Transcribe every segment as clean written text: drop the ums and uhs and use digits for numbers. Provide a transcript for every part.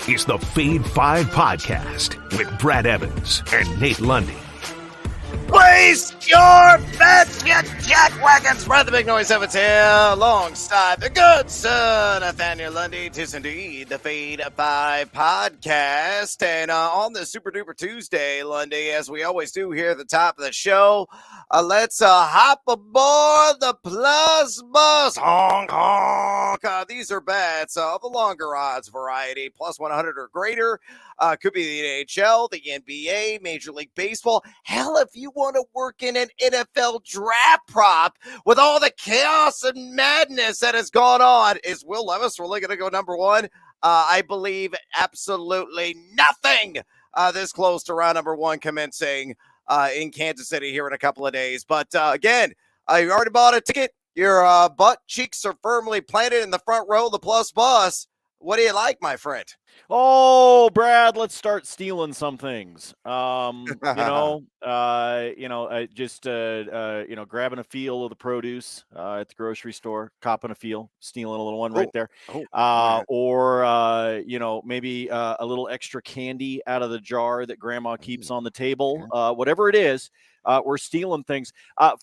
is the Fade 5 Podcast with Brad Evans and Nate Lundy. Place your bets, you jackwagons. Brad the Big Noise Evans here, alongside the good son, Nathaniel Lundy. 'Tis indeed the Fade 5 Podcast. And on this Super Duper Tuesday, Lundy, as we always do here at the top of the show, let's hop aboard the Plus Bus. Honk, honk. These are bets of the longer odds variety, plus 100 or greater. Could be the NHL, the NBA, Major League Baseball. Hell, if you want to work in an NFL draft prop with all the chaos and madness that has gone on, is Will Levis really going to go number one? I believe absolutely nothing this close to round number one commencing in Kansas City here in a couple of days. But again, you already bought a ticket. Your butt cheeks are firmly planted in the front row of the Plus Bus. What do you like, my friend? Oh, Brad, let's start stealing some things. Just grabbing a feel of the produce at the grocery store, copping a feel, stealing a little one right there. Maybe a little extra candy out of the jar that grandma keeps on the table. Whatever it is, we're stealing things.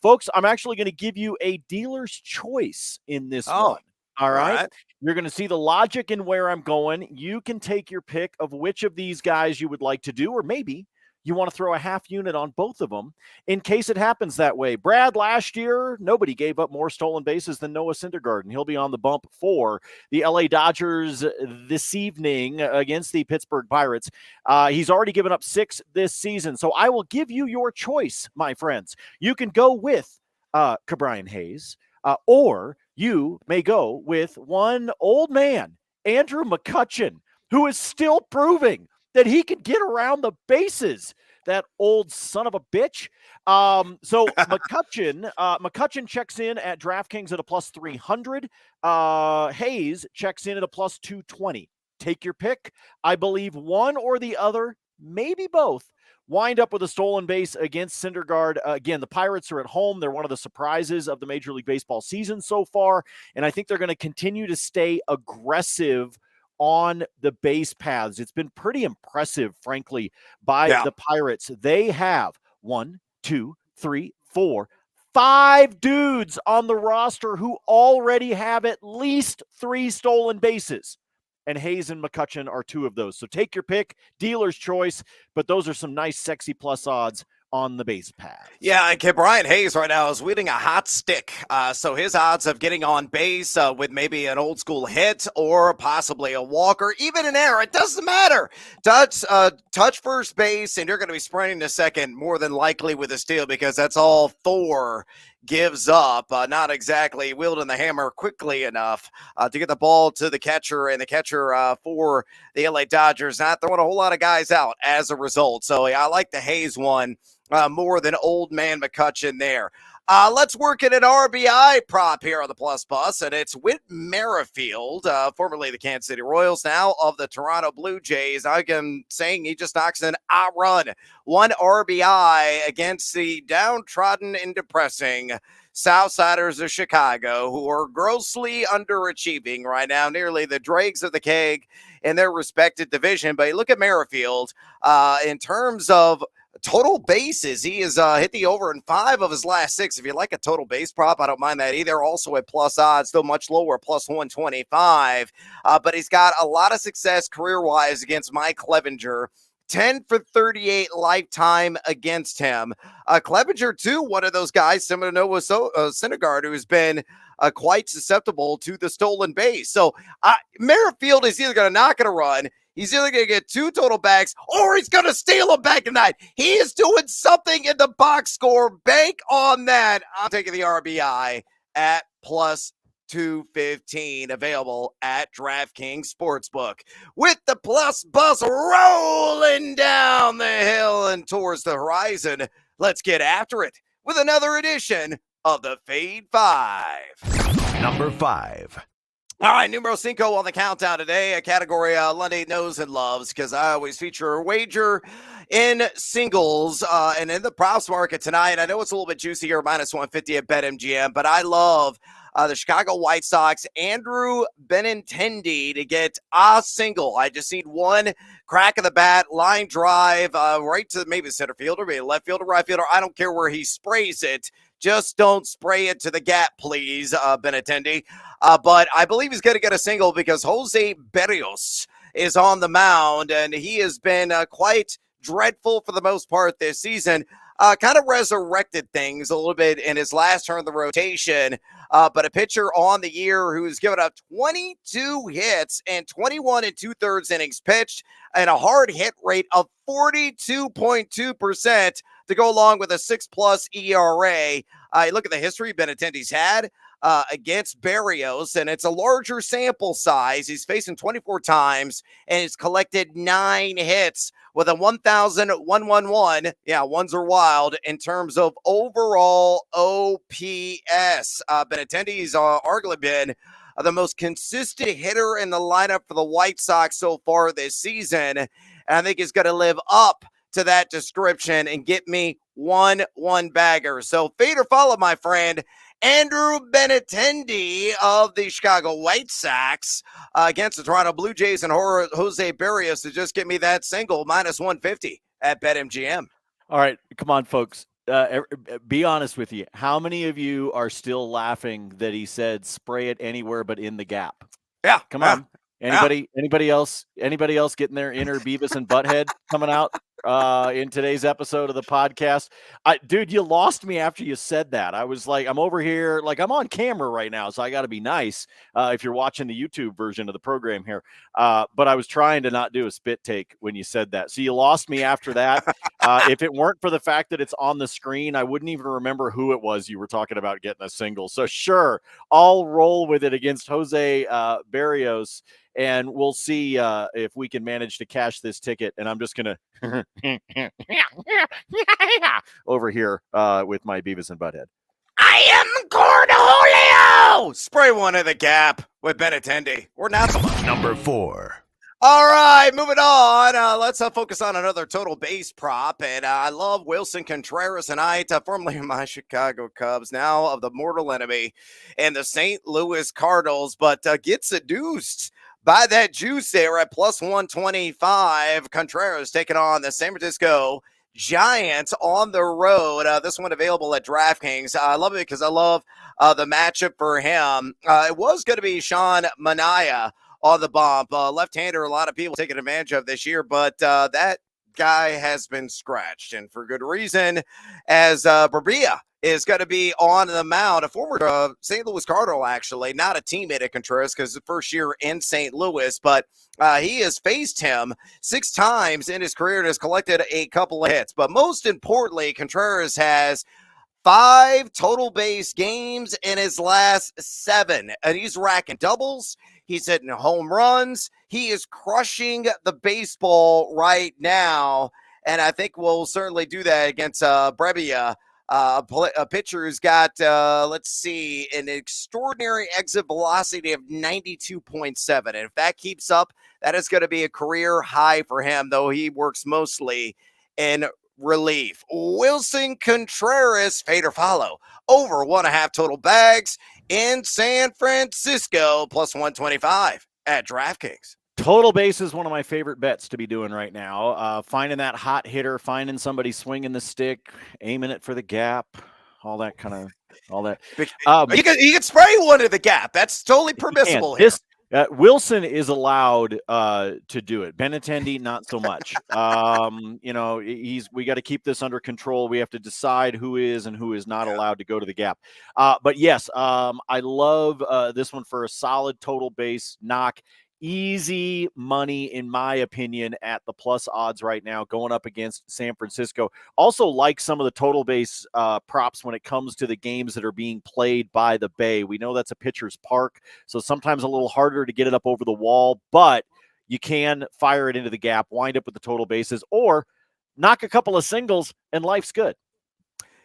Folks, I'm actually going to give you a dealer's choice in this one. All right. You're going to see the logic in where I'm going. You can take your pick of which of these guys you would like to do, or maybe you want to throw a half unit on both of them in case it happens that way. Brad, last year, nobody gave up more stolen bases than Noah Syndergaard, and he'll be on the bump for the LA Dodgers this evening against the Pittsburgh Pirates. He's already given up 6 this season, so I will give you your choice, my friends. You can go with Ke'Bryan Hayes, or you may go with one old man, Andrew McCutchen, who is still proving that he can get around the bases. That old son of a bitch. So McCutchen checks in at DraftKings at a plus 300. Hayes checks in at a plus 220. Take your pick. I believe one or the other, maybe both, wind up with a stolen base against Syndergaard. Again, the Pirates are at home. They're one of the surprises of the Major League Baseball season so far, and I think they're going to continue to stay aggressive on the base paths. It's been pretty impressive, frankly, by the Pirates. They have 1, 2, 3, 4, 5 dudes on the roster who already have at least 3 stolen bases. And Hayes and McCutchen are 2 of those. So take your pick, dealer's choice, but those are some nice, sexy plus odds on the base paths. Yeah, and Brian Hayes right now is wielding a hot stick. So his odds of getting on base with maybe an old school hit or possibly a walk or even an error, it doesn't matter. Touch first base, and you're going to be sprinting to second more than likely with a steal, because that's all Thor gives up, not exactly wielding the hammer quickly enough to get the ball to the catcher, and the catcher for the LA Dodgers not throwing a whole lot of guys out as a result. So I like the Hayes one more than old man McCutchen there. Let's work at an RBI prop here on the Plus Bus, and it's Whit Merrifield, formerly the Kansas City Royals, now of the Toronto Blue Jays. I'm saying he just knocks in a run. 1 RBI against the downtrodden and depressing Southsiders of Chicago, who are grossly underachieving right now, nearly the dregs of the keg in their respective division. But you look at Merrifield in terms of total bases, he has hit the over in 5 of his last 6. If you like a total base prop, I don't mind that either. Also at plus odds, still much lower, plus 125. But he's got a lot of success career-wise against Mike Clevinger. 10 for 38 lifetime against him. Clevinger, too, one of those guys, similar to Noah Syndergaard, who has been quite susceptible to the stolen base. So Merrifield is either going to knock it a run, he's either going to get 2 total bags, or he's going to steal them back tonight. He is doing something in the box score. Bank on that. I'm taking the RBI at plus 215, available at DraftKings Sportsbook. With the Plus Bus rolling down the hill and towards the horizon, let's get after it with another edition of the Fade 5. Number 5. All right, numero 5 on the countdown today, a category Lundy knows and loves, because I always feature a wager in singles and in the props market tonight. I know it's a little bit juicier, minus 150 at BetMGM, but I love the Chicago White Sox, Andrew Benintendi, to get a single. I just need one crack of the bat, line drive, right to maybe center fielder, maybe left fielder, right fielder. I don't care where he sprays it. Just don't spray it to the gap, please, Benintendi. But I believe he's going to get a single because Jose Berrios is on the mound, and he has been quite dreadful for the most part this season. Kind of resurrected things a little bit in his last turn of the rotation, but a pitcher on the year who's given up 22 hits and 21 2/3 innings pitched and a hard hit rate of 42.2% to go along with a 6+ ERA. Look at the history Benintendi's had against Berrios, and it's a larger sample size. He's facing 24 times, and he's collected 9 hits with a 1,111. Yeah, ones are wild in terms of overall OPS. Benintendi's arguably been the most consistent hitter in the lineup for the White Sox so far this season, and I think he's going to live up to that description and get me one bagger. So fade or follow, my friend. Andrew Benintendi of the Chicago White Sox against the Toronto Blue Jays and Jose Berrios to just get me that single, -150 at BetMGM. All right, come on, folks. Be honest with you. How many of you are still laughing that he said spray it anywhere but in the gap? Yeah. Come on. Anybody else getting their inner Beavis and Butthead coming out in today's episode of the podcast? Dude, you lost me after you said that. I was like, I'm over here, like I'm on camera right now, so I got to be nice if you're watching the YouTube version of the program here. But I was trying to not do a spit take when you said that. So you lost me after that. If it weren't for the fact that it's on the screen, I wouldn't even remember who it was you were talking about getting a single. So sure, I'll roll with it against Jose Berrios. And we'll see if we can manage to cash this ticket. And I'm just going to over here with my Beavis and Butthead. I am Cornholio! Spray one in the gap with Benintendi. We're not Number 4. All right, moving on. Let's focus on another total base prop. And I love Wilson Contreras tonight, formerly my Chicago Cubs, now of the mortal enemy and the St. Louis Cardinals, but gets seduced by that juice there at +125. Contreras taking on the San Francisco Giants on the road. This one available at DraftKings. I love it because I love the matchup for him. It was going to be Sean Manaea on the bump. Left-hander, a lot of people taking advantage of this year, but that guy has been scratched, and for good reason, as Barbia is going to be on the mound, a former St. Louis Cardinal, actually, not a teammate at Contreras because the first year in St. Louis, but he has faced him 6 times in his career and has collected a couple of hits. But most importantly, Contreras has 5 total base games in his last 7, and he's racking doubles. He's hitting home runs. He is crushing the baseball right now, and I think we'll certainly do that against Brebia. A pitcher who's got, let's see, an extraordinary exit velocity of 92.7. And if that keeps up, that is going to be a career high for him, though he works mostly in relief. Wilson Contreras, fade or follow, over 1.5 total bags in San Francisco, +125 at DraftKings. Total base is one of my favorite bets to be doing right now. Finding that hot hitter, finding somebody swinging the stick, aiming it for the gap, all that. You can spray one at the gap. That's totally permissible here. Wilson is allowed to do it. Benintendi, not so much. We got to keep this under control. We have to decide who is and who is not allowed to go to the gap. But yes, I love this one for a solid total base knock. Easy money, in my opinion, at the plus odds right now, going up against San Francisco. Also like some of the total base props when it comes to the games that are being played by the Bay. We know that's a pitcher's park, so sometimes a little harder to get it up over the wall, but you can fire it into the gap, wind up with the total bases, or knock a couple of singles, and life's good.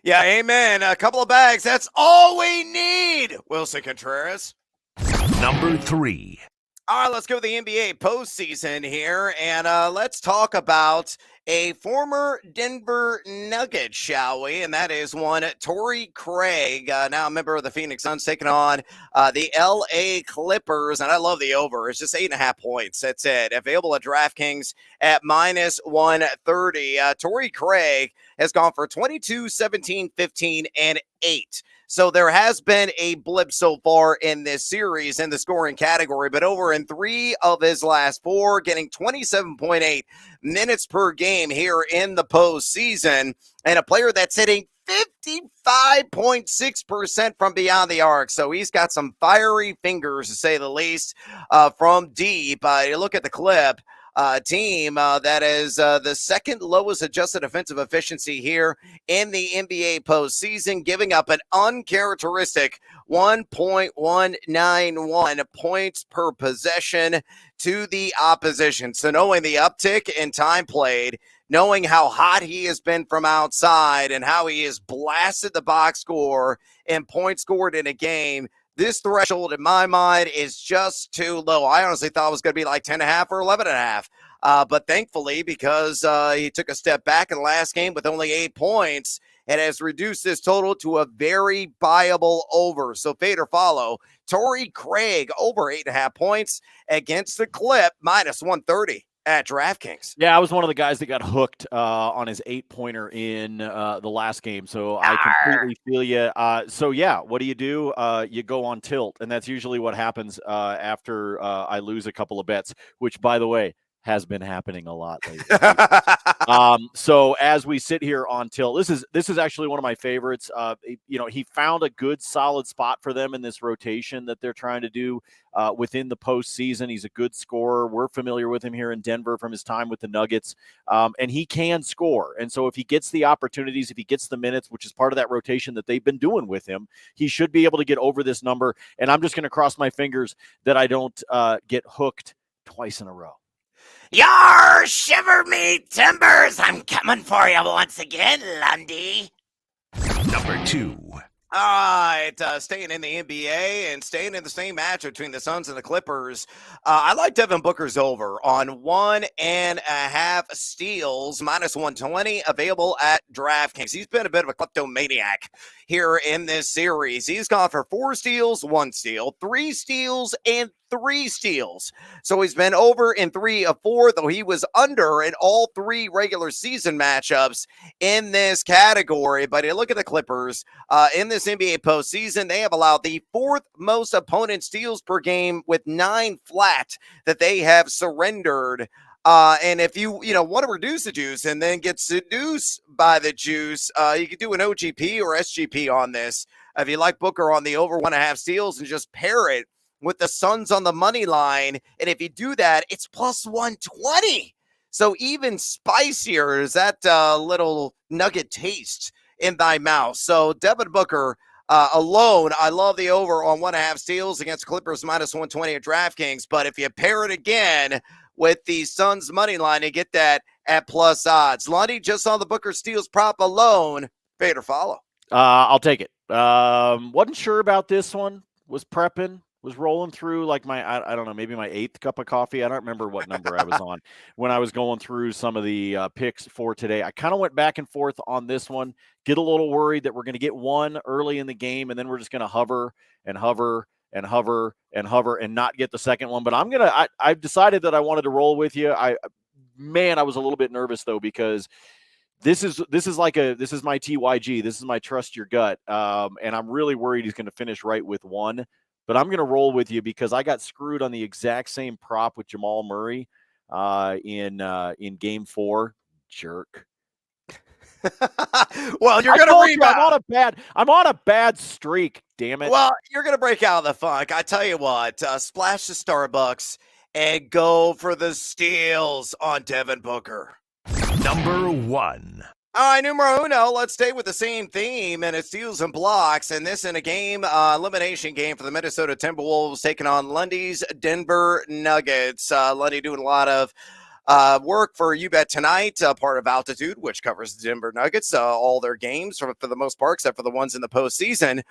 Yeah, amen. A couple of bags, that's all we need, Wilson Contreras. Number 3. All right, let's go to the NBA postseason here, and let's talk about a former Denver Nugget, shall we? And that is one Torrey Craig, now a member of the Phoenix Suns, taking on the LA Clippers. And I love the over. It's just 8.5 points. That's it. Available at DraftKings at minus 130. Torrey Craig has gone for 22, 17, 15, and 8. So there has been a blip so far in this series in the scoring category, but over in 3 of his last 4, getting 27.8 minutes per game here in the postseason, and a player that's hitting 55.6% from beyond the arc. So he's got some fiery fingers, to say the least, from deep. You look at the clip. Team that is the second lowest adjusted offensive efficiency here in the NBA postseason, giving up an uncharacteristic 1.191 points per possession to the opposition. So knowing the uptick in time played, knowing how hot he has been from outside and how he has blasted the box score and points scored in a game, this threshold, in my mind, is just too low. I honestly thought it was going to be like 10.5 or 11.5. But thankfully, because he took a step back in the last game with only 8 points, it has reduced this total to a very viable over. So fade or follow. Torrey Craig over 8.5 points against the Clip, minus 130 at DraftKings. Yeah, I was one of the guys that got hooked on his 8-pointer in the last game, so I completely feel you. So, yeah, what do? You go on tilt, and that's usually what happens after I lose a couple of bets, which, by the way, has been happening a lot lately. So as we sit here on tilt, this is actually one of my favorites. He found a good solid spot for them in this rotation that they're trying to do within the postseason. He's a good scorer. We're familiar with him here in Denver from his time with the Nuggets, and he can score. And so if he gets the opportunities, if he gets the minutes, which is part of that rotation that they've been doing with him, he should be able to get over this number. And I'm just going to cross my fingers that I don't get hooked twice in a row. Yar, shiver me timbers! I'm coming for you once again, Lundy. Number 2. All right, staying in the NBA and staying in the same match between the Suns and the Clippers. I like Devin Booker's over on 1.5 steals, minus 120, available at DraftKings. He's been a bit of a kleptomaniac here in this series. He's gone for 4 steals, 1 steal, 3 steals, and 3 steals. So he's been over in 3 of 4, though he was under in all 3 regular season matchups in this category. But you look at the Clippers in this NBA postseason, they have allowed the 4th most opponent steals per game with 9 flat that they have surrendered. And if you want to reduce the juice and then get seduced by the juice, you could do an OGP or SGP on this. If you like Booker on the over 1.5 steals and just pair it with the Suns on the money line. And if you do that, it's plus 120. So even spicier is that little nugget taste in thy mouth. So Devin Booker alone, I love the over on 1.5 steals against Clippers minus 120 at DraftKings. But if you pair it again with the Suns money line, you get that at plus odds. Lundy, just on the Booker steals prop alone, fade or follow? I'll take it. Wasn't sure about this one. Was prepping. Was rolling through like I don't know, maybe my 8th cup of coffee. I don't remember what number I was on when I was going through some of the picks for today. I kind of went back and forth on this one, get a little worried that we're going to get one early in the game and then we're just going to hover and hover and hover and hover and not get the second one. But I've decided that I wanted to roll with you. I was a little bit nervous though, because this is my TYG. This is my trust your gut. And I'm really worried he's going to finish right with 1. But I'm going to roll with you because I got screwed on the exact same prop with Jamal Murray in Game 4. Jerk. Well, you're going to rebound. I'm on a bad streak. Damn it. Well, you're going to break out of the funk. I tell you what, splash the Starbucks and go for the steals on Devin Booker. Number 1. All right, numero uno, let's stay with the same theme, and it's steals and blocks, and this in a game, elimination game for the Minnesota Timberwolves taking on Lundy's Denver Nuggets. Lundy doing a lot of Work for You Bet Tonight, part of Altitude, which covers the Denver Nuggets, all their games for the most part, except for the ones in the postseason,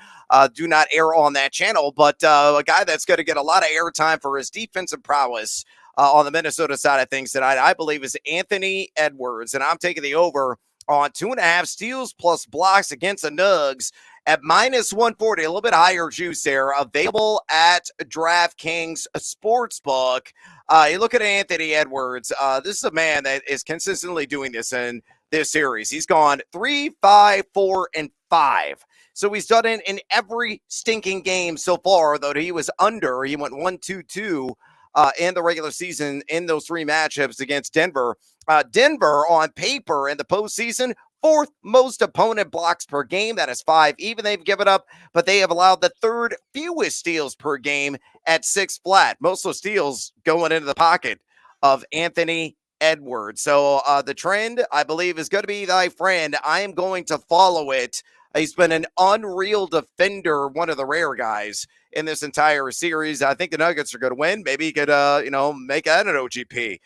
do not air on that channel. But a guy that's going to get a lot of airtime for his defensive prowess on the Minnesota side of things tonight, I believe, is Anthony Edwards. And I'm taking the over on 2.5 steals plus blocks against the Nugs at minus 140, a little bit higher juice there, available at DraftKings Sportsbook. You look at Anthony Edwards. This is a man that is consistently doing this in this series. He's gone 3, 5, 4, and 5. So he's done it in every stinking game so far, though he was under. He went 1-2-2 in the regular season in those 3 matchups against Denver. Denver, on paper, in the postseason, 4th most opponent blocks per game. That is 5. Even they've given up, but they have allowed the 3rd fewest steals per game at 6 flat. Most of those steals going into the pocket of Anthony Edwards. So the trend, I believe, is going to be thy friend. I am going to follow it. He's been an unreal defender, one of the rare guys in this entire series. I think the Nuggets are going to win. Maybe he could, make that an OGP.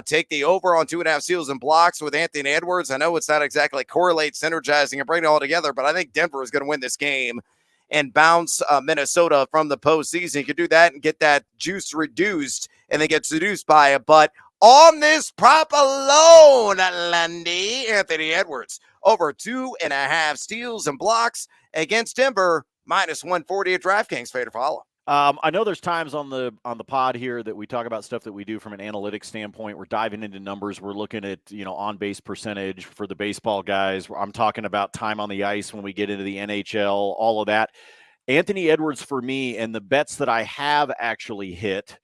Take the over on 2.5 steals and blocks with Anthony Edwards. I know it's not exactly correlate, synergizing, and bringing it all together, but I think Denver is going to win this game and bounce Minnesota from the postseason. You could do that and get that juice reduced and then get seduced by it. But on this prop alone, Lundy, Anthony Edwards, over 2.5 steals and blocks against Denver, minus 140 at DraftKings. Fade to follow. I know there's times on the pod here that we talk about stuff that we do from an analytics standpoint. We're diving into numbers. We're looking at, on base percentage for the baseball guys. I'm talking about time on the ice when we get into the NHL, all of that. Anthony Edwards for me, and the bets that I have actually hit,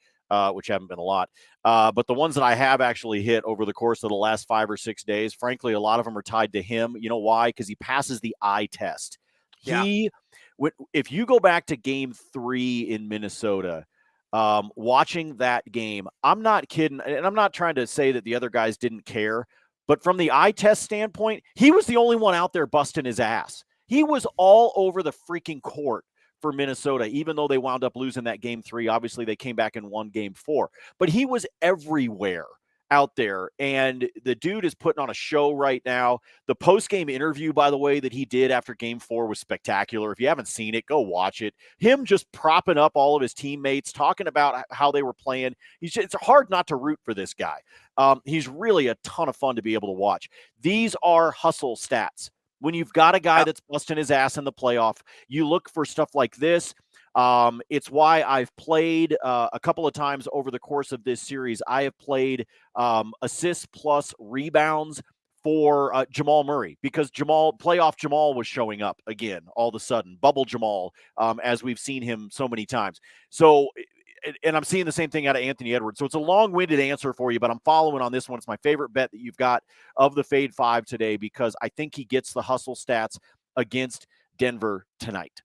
which haven't been a lot, but the ones that I have actually hit over the course of the last 5 or 6 days, frankly, a lot of them are tied to him. You know why? Because he passes the eye test. Yeah. If you go back to game 3 in Minnesota, watching that game, I'm not kidding. And I'm not trying to say that the other guys didn't care, but from the eye test standpoint, he was the only one out there busting his ass. He was all over the freaking court for Minnesota, even though they wound up losing that game 3. Obviously, they came back and won game 4, but he was everywhere out there, and the dude is putting on a show right now. The post-game interview, by the way, that he did after game 4 was spectacular. If you haven't seen it, go watch it. Him just propping up all of his teammates, talking about how they were playing. It's hard not to root for this guy. He's really a ton of fun to be able to watch. These are hustle stats. When you've got a guy that's busting his ass in the playoff, you look for stuff like this. It's why I've played a couple of times over the course of this series. I have played assists plus rebounds for Jamal Murray, because playoff Jamal was showing up again all of a sudden, bubble Jamal, as we've seen him so many times. So, and I'm seeing the same thing out of Anthony Edwards. So it's a long-winded answer for you, but I'm following on this one. It's my favorite bet that you've got of the Fade 5 today, because I think he gets the hustle stats against Denver tonight.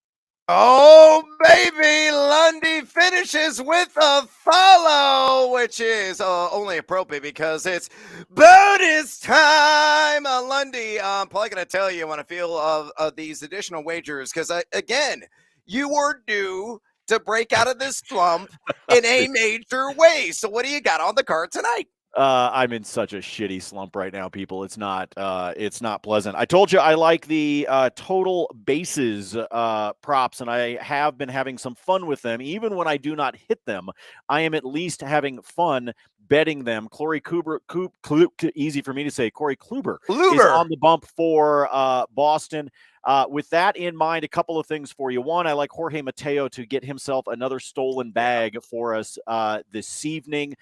Oh, baby, Lundy finishes with a follow, which is only appropriate because it's bonus time. Lundy, I'm probably going to tell you when I feel of these additional wagers, because, again, you were due to break out of this slump in a major way. So what do you got on the card tonight? I'm in such a shitty slump right now, people. It's not pleasant. I told you I like the total bases props, and I have been having some fun with them. Even when I do not hit them, I am at least having fun betting them. Corey Kluber, easy for me to say, Corey Kluber is on the bump for Boston. With that in mind, a couple of things for you. One, I like Jorge Mateo to get himself another stolen bag for us this evening.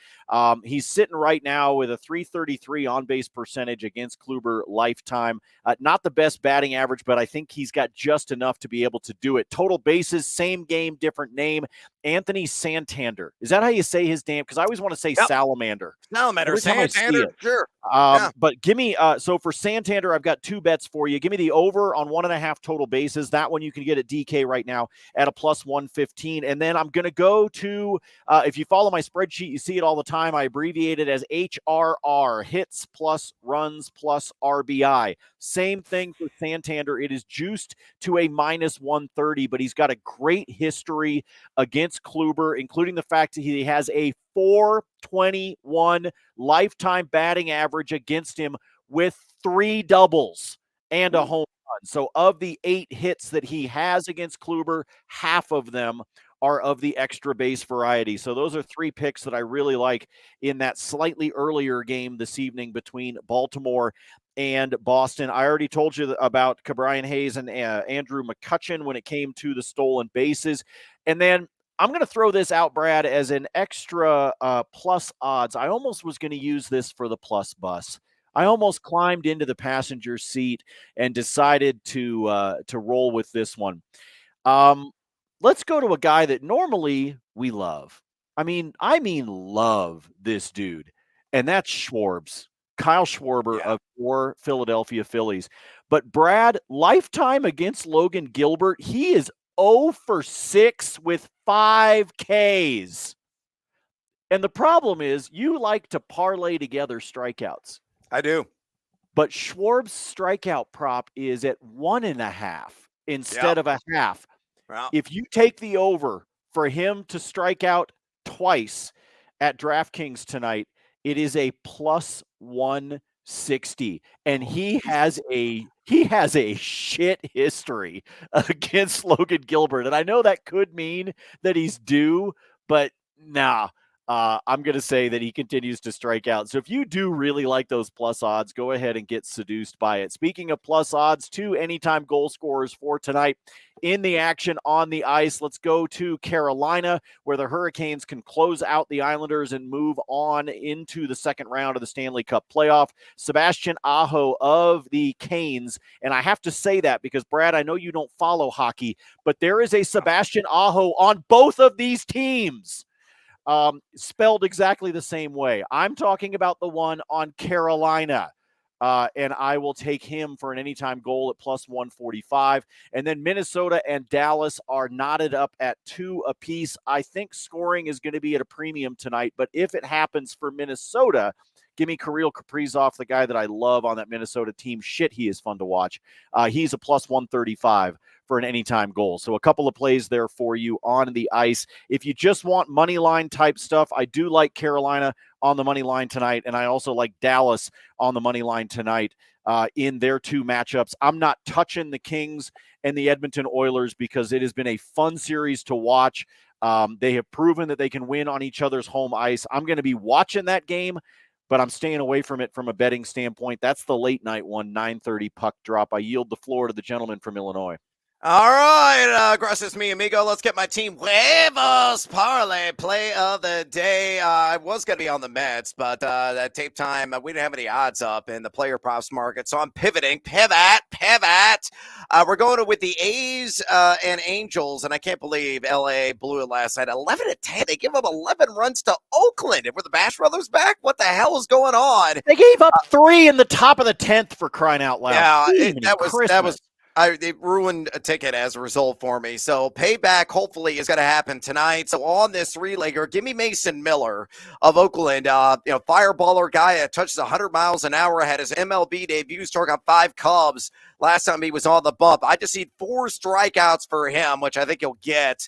He's sitting right now with a .333 on-base percentage against Kluber lifetime. Not the best batting average, but I think he's got just enough to be able to do it. Total bases, same game, different name. Anthony Santander. Is that how you say his name? Because I always want to say Salamander. Salamander, Santander, sure. But give me, so for Santander, I've got 2 bets for you. Give me the over on 1.5 1.5 total bases. That one you can get at DK right now at a plus 115. And then I'm going to go to, if you follow my spreadsheet, you see it all the time. I abbreviate it as HRR, hits plus runs plus RBI. Same thing for Santander. It is juiced to a minus 130, but he's got a great history against Kluber, including the fact that he has a 421 lifetime batting average against him with 3 doubles and a home run. So of the 8 hits that he has against Kluber, half of them are of the extra base variety. So those are 3 picks that I really like in that slightly earlier game this evening between Baltimore and Boston. I already told you about Ke'Bryan Hayes and Andrew McCutchen when it came to the stolen bases. And then I'm going to throw this out, Brad, as an extra plus odds. I almost was going to use this for the plus bus. I almost climbed into the passenger seat and decided to roll with this one. Let's go to a guy that normally we love. I mean love this dude, and that's Schwarbs. Kyle Schwarber of your Philadelphia Phillies. But Brad, lifetime against Logan Gilbert, he is 0 for 6 with 5 Ks. And the problem is you like to parlay together strikeouts. I do. But Schwarb's strikeout prop is at 1.5 instead of a half. Wow. If you take the over for him to strike out twice at DraftKings tonight, it is a plus 160. And he has a shit history against Logan Gilbert. And I know that could mean that he's due, but nah. I'm going to say that he continues to strike out. So if you do really like those plus odds, go ahead and get seduced by it. Speaking of plus odds, 2 anytime goal scorers for tonight in the action on the ice. Let's go to Carolina, where the Hurricanes can close out the Islanders and move on into the second round of the Stanley Cup playoff. Sebastian Aho of the Canes. And I have to say that because, Brad, I know you don't follow hockey, but there is a Sebastian Aho on both of these teams. Spelled exactly the same way. I'm talking about the one on Carolina, and I will take him for an anytime goal at plus 145. And then Minnesota and Dallas are knotted up at 2 apiece. I think scoring is going to be at a premium tonight, but if it happens for Minnesota, give me Kirill Kaprizov, the guy that I love on that Minnesota team. Shit, he is fun to watch. He's a plus 135 for an anytime goal. So a couple of plays there for you on the ice. If you just want money line type stuff, I do like Carolina on the money line tonight, and I also like Dallas on the money line tonight in their 2 matchups. I'm not touching the Kings and the Edmonton Oilers because it has been a fun series to watch. They have proven that they can win on each other's home ice. I'm going to be watching that game, but I'm staying away from it from a betting standpoint. That's the late night one, 9:30 puck drop. I yield the floor to the gentleman from Illinois. All right, gracias mi amigo. Let's get my team Huevos Parlay play of the day. I was going to be on the Mets, but that tape time, we didn't have any odds up in the player props market, so I'm pivoting. Pivot. We're going with the A's and Angels, and I can't believe LA blew it last night. 11-10. They give up 11 runs to Oakland. And were the Bash Brothers back? What the hell is going on? They gave up 3 in the top of the 10th for crying out loud. Yeah, that was. They ruined a ticket as a result for me. So payback hopefully is going to happen tonight. So on this 3-legger, give me Mason Miller of Oakland. Fireballer guy that touches 100 miles an hour, had his MLB debut, struck out 5 Cubs last time he was on the bump. I just need 4 strikeouts for him, which I think he'll get.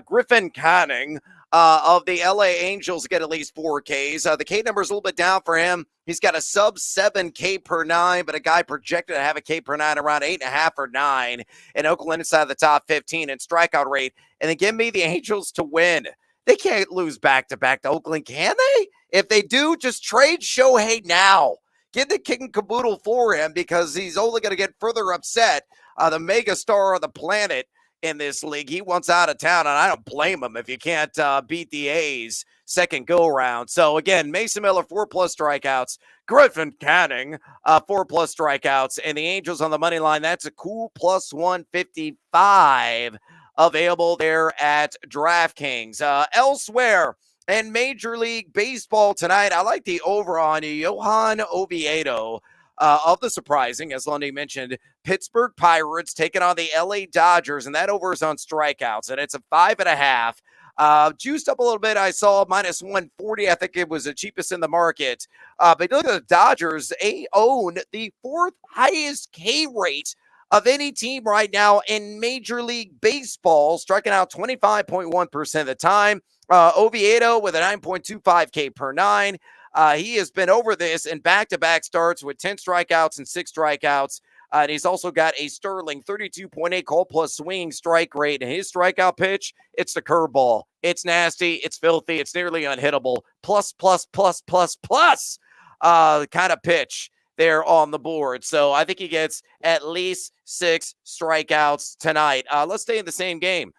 Griffin Canning of the LA Angels get at least 4 Ks. The K number is a little bit down for him. He's got a sub 7 K per 9, but a guy projected to have a K per 9 around 8.5 or 9. And Oakland inside the top 15 in strikeout rate. And then give me the Angels to win. They can't lose back-to-back to Oakland, can they? If they do, just trade Shohei now. Get the king and caboodle for him because he's only going to get further upset. The mega star of the planet in this league. He wants out of town, and I don't blame him if you can't beat the A's second go-around. So, again, Mason Miller, 4+ strikeouts. Griffin Canning, 4+ strikeouts. And the Angels on the money line, that's a cool plus 155 available there at DraftKings. Elsewhere in Major League Baseball tonight, I like the over on Johan Oviedo of the surprising, as Lundy mentioned, Pittsburgh Pirates taking on the LA Dodgers, and that over is on strikeouts, and it's a 5.5. Juiced up a little bit. I saw minus 140. I think it was the cheapest in the market. But look at the Dodgers. They own the fourth highest K rate of any team right now in Major League Baseball, striking out 25.1% of the time. Oviedo with a 9.25 K per nine. He has been over this in back-to-back starts with 10 strikeouts and 6 strikeouts. And he's also got a sterling 32.8 call plus swinging strike rate. And his strikeout pitch, it's the curveball. It's nasty. It's filthy. It's nearly unhittable. Plus kind of pitch there on the board. So I think he gets at least 6 strikeouts tonight. Let's stay in the same game.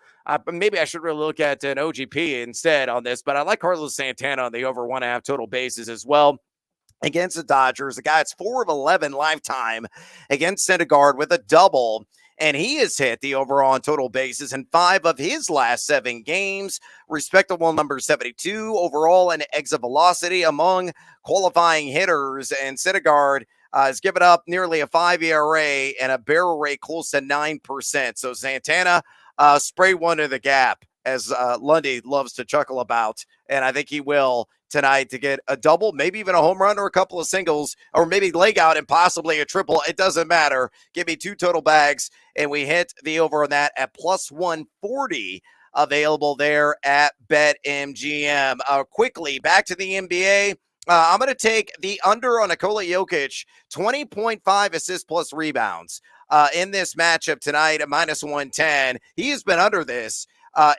Maybe I should really look at an OGP instead on this, but I like Carlos Santana on the over 1.5 total bases as well. Against the Dodgers, the guy it's 4 of 11 lifetime against Syndergaard with a double, and he has hit the over on total bases in 5 of his last 7 games. Respectable number 72 overall in exit velocity among qualifying hitters, and Syndergaard has given up nearly a 5 ERA and a barrel rate close to 9%. So Santana spray one to the gap, as Lundy loves to chuckle about, and I think he will tonight to get a double, maybe even a home run or a couple of singles, or maybe leg out and possibly a triple. It doesn't matter. Give me 2 total bags, and we hit the over on that at plus 140, available there at BetMGM. Quickly, back to the NBA. I'm going to take the under on Nikola Jokic, 20.5 assists plus rebounds in this matchup tonight at minus 110. He has been under this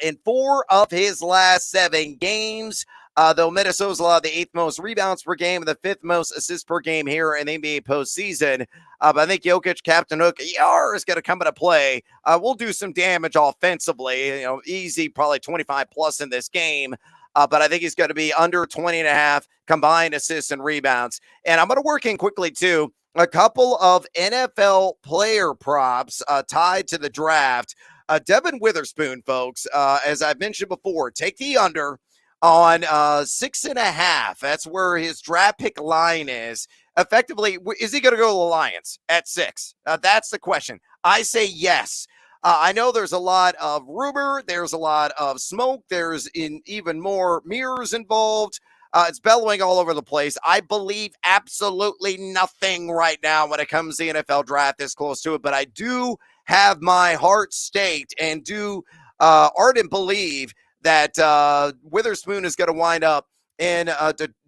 in 4 of his last 7 games. Though Minnesota's allowed the 8th most rebounds per game and the 5th most assists per game here in the NBA postseason. But I think Jokic, Captain Hook, is going to come into play. We'll do some damage offensively. Easy, probably 25 plus in this game. But I think he's going to be under 20.5 combined assists and rebounds. And I'm going to work in quickly, too, a couple of NFL player props tied to the draft. Devin Witherspoon, folks, as I've mentioned before, take the under on 6.5. That's where his draft pick line is. Effectively, is he going to go to the Lions at 6? That's the question. I say yes. I know there's a lot of rumor. There's a lot of smoke. There's even more mirrors involved. It's bellowing all over the place. I believe absolutely nothing right now when it comes to the NFL draft this close to it, but I do have my heart staked and do ardent believe that Witherspoon is going to wind up in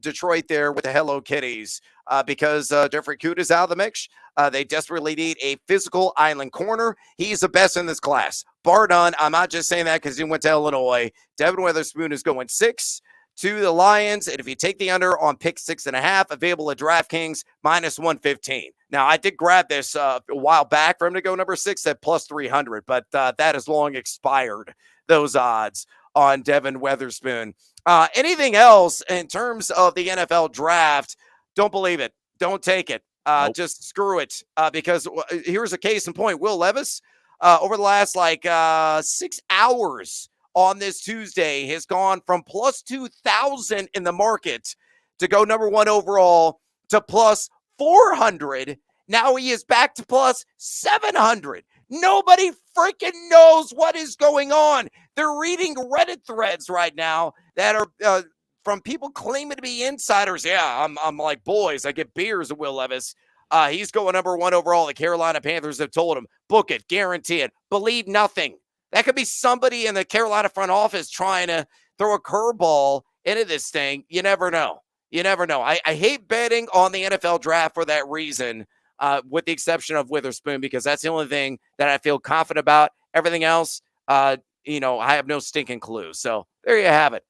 Detroit there with the Hello Kitties because Jeffrey Kuta is out of the mix. They desperately need a physical island corner. He's the best in this class, bar none. I'm not just saying that because he went to Illinois. Devin Witherspoon is going 6 to the Lions, and if you take the under on pick 6.5, available at DraftKings, minus 115. Now, I did grab this a while back for him to go number 6 at plus 300, but that has long expired, those odds on Devin Witherspoon. Anything else in terms of the NFL draft, don't believe it. Don't take it. Nope. Just screw it. Because here's a case in point. Will Levis, over the last 6 hours on this Tuesday, has gone from plus 2,000 in the market to go number 1 overall to plus 400. Now he is back to plus 700. Nobody freaking knows what is going on. They're reading Reddit threads right now that are from people claiming to be insiders. Yeah, I'm like, boys, I get beers at Will Levis. He's going number 1 overall. The Carolina Panthers have told him, book it, guarantee it, believe nothing. That could be somebody in the Carolina front office trying to throw a curveball into this thing. You never know. You never know. I hate betting on the NFL draft for that reason. With the exception of Witherspoon, because that's the only thing that I feel confident about. Everything else, I have no stinking clue. So there you have it.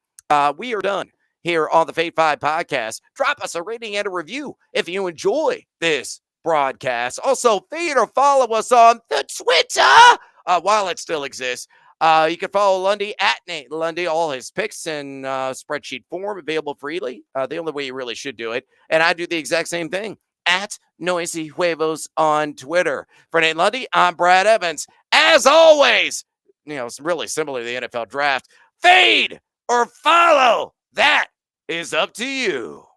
We are done here on the Fade 5 podcast. Drop us a rating and a review if you enjoy this broadcast. Also, fade or follow us on the Twitter while it still exists. You can follow Lundy at Nate Lundy. All his picks in spreadsheet form available freely. The only way you really should do it. And I do the exact same thing. At Noisy Huevos on Twitter. For Nate Lundy, I'm Brad Evans. As always, it's really similar to the NFL draft. Fade or follow. That is up to you.